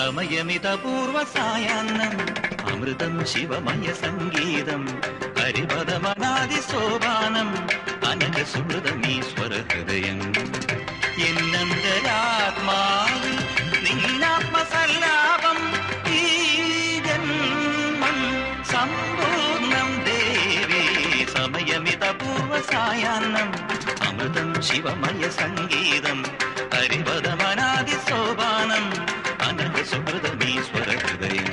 സമയമിതപൂർവ സായാഹ്നം അമൃതം ശിവമയ സംഗീതം ഹരിപദമനാദി സോപാനം അനഘ സുഹൃതമീശ്വര ഹൃദയം എന്നന്തരാത്മാവിൽ നിന്നാത്മസല്ലാപം ഈ ജന്മം സമ്പൂർണം ദേവി സമയമിതപൂർവ സായാഹ്നം അമൃതം ശിവമയ സംഗീതം ഹരിപദമനാദി സോപാനം അനഘ സുഹൃതമീശ്വര ഹൃദയം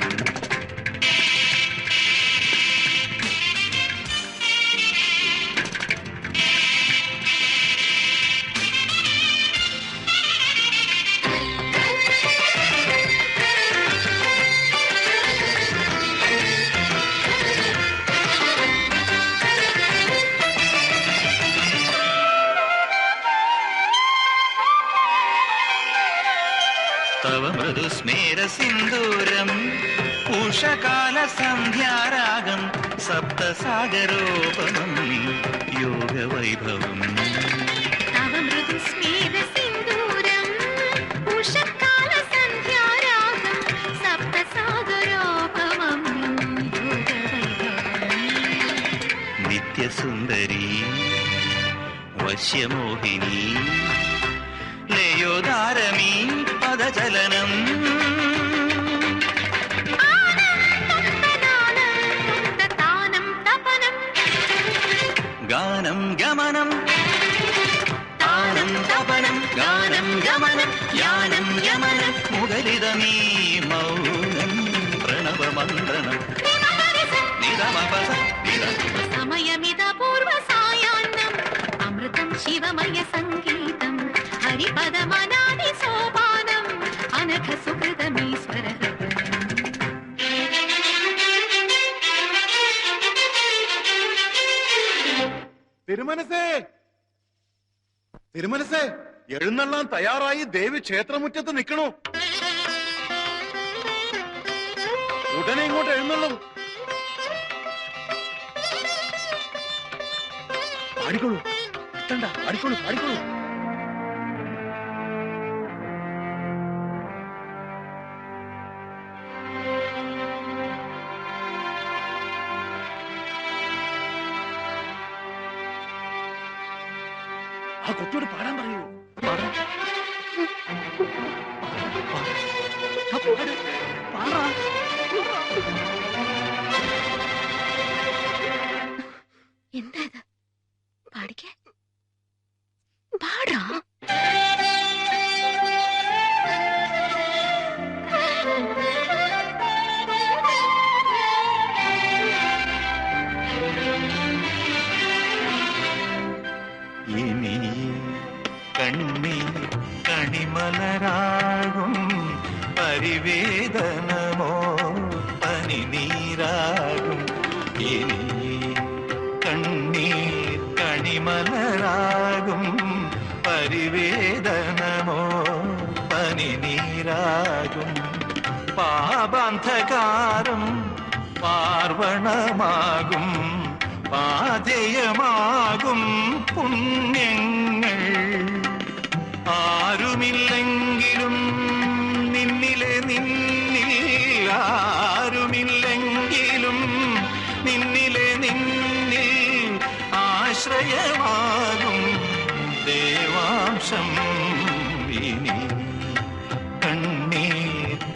തവ മൃദുസ്മേര സിന്ദൂരം ഉഷകാല സന്ധ്യാരാഗം സപ്തസാഗരോപമം യോഗവൈഭവം തവ മൃദുസ്മേര സിന്ദൂരം ഉഷകാല സന്ധ്യാരാഗം സപ്തസാഗരോപമം യോഗവൈഭവം നിത്യസുന്ദരീ വശ്യമോഹിനി ലയോദാരമീ പദചലനം ഗാനം ഗമനം താനം തപനം ഗാനം ഗമനം യാനം യമനം മുഖലിതമീ മൗനം പ്രണവമന്ത്രണം നിരമപസ സമയമിതപൂർവ സായാഹ്നം അമൃതം ശിവമയ സംഗീതം ഹരിപദമനാദി സോപാനം അനഘ സുഹൃതമീശ്വര തിരുമനസേ തിരുമനസേ എഴുന്നള്ളാൻ തയ്യാറായി ദേവി ക്ഷേത്രമുറ്റത്ത് നിൽക്കണു. ഉടനെ ഇങ്ങോട്ട് എഴുന്നള്ളും. പാടിക്കോളൂ, എത്തണ്ട, പാടിക്കോളൂ പാടിക്കോളൂ. ആ കുട്ടിയോട് പാടാൻ പറയൂ. പാടാ എന്താ ഇത്? പാടിക്കേ, പാടാ. ഇനി കണ്ണീർ കണിമലരാകും പരിവേദനമോ പനിനീരാകും. ഇനി കണ്ണീർ കണിമലരാകും പരിവേദനമോ പനിനീരാകും. പാപാന്ധകാരം പാർവണമാകും പാഥേയമാകും പുണ്യങ്ങൾ. ആരുമില്ലെങ്കിലും നിന്നിലെ നിന്നിൽ ആരുമില്ലെങ്കിലും നിന്നിലെ നിന്നിൽ ആശ്രയമാകും ദേവാംശം. ഇനി കണ്ണീർ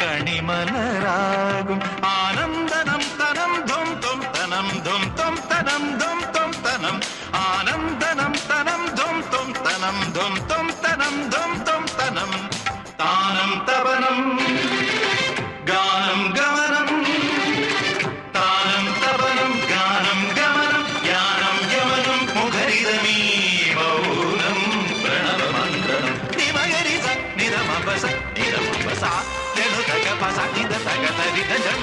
കണിമലരാകും. ആനന്ദനം തനം ധും ധും തനം ധും ധും തനം ധും ധും തനം. ആനന്ദനം തനം ധും ധും തനം ധും ധും തനം ധും ധും തനം. താനം തപനം ഗാനം ഗമനം താനം തപനം ഗാനം ഗമനം യാനം യമനം മുഖരിതമീ മൗനം പ്രണവമന്ത്രം. നിമഗരിസ നിരമപസ നിരമപസ ലനുതകപസ നിദതകതരിതജം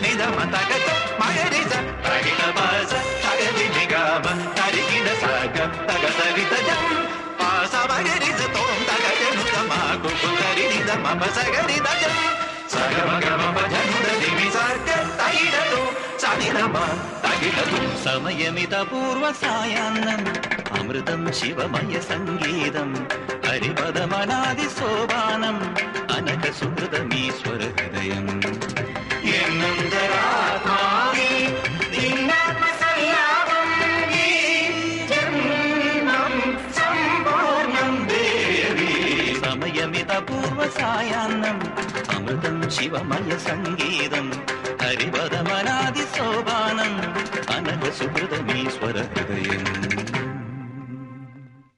നിദമതകത മഗരിസ പ്രകിടപസ തകതിനിഗമ തരികിട സഗ തകതരിതജം പാസ മഗരിസ തോം തകജനുതമാ കുകുതരിനിദമപസഗരിതജം സഗമഗമപജനുദ നിമിസർഗ തൈടതു സനിരമ സമയമിതപൂർവ സായാഹ്നം അമൃതം ശിവമയ സംഗീതം ഹരിപദമനാദി സോപാനം അനഘ സുഹൃതമീശ്വര ഹൃദയം സമയമിതപൂർവ സായാഹ്നം അമൃതം ശിവമയ സംഗീതം ഹരിപദമനാദി സോപാനം അനഘ സുഹൃതം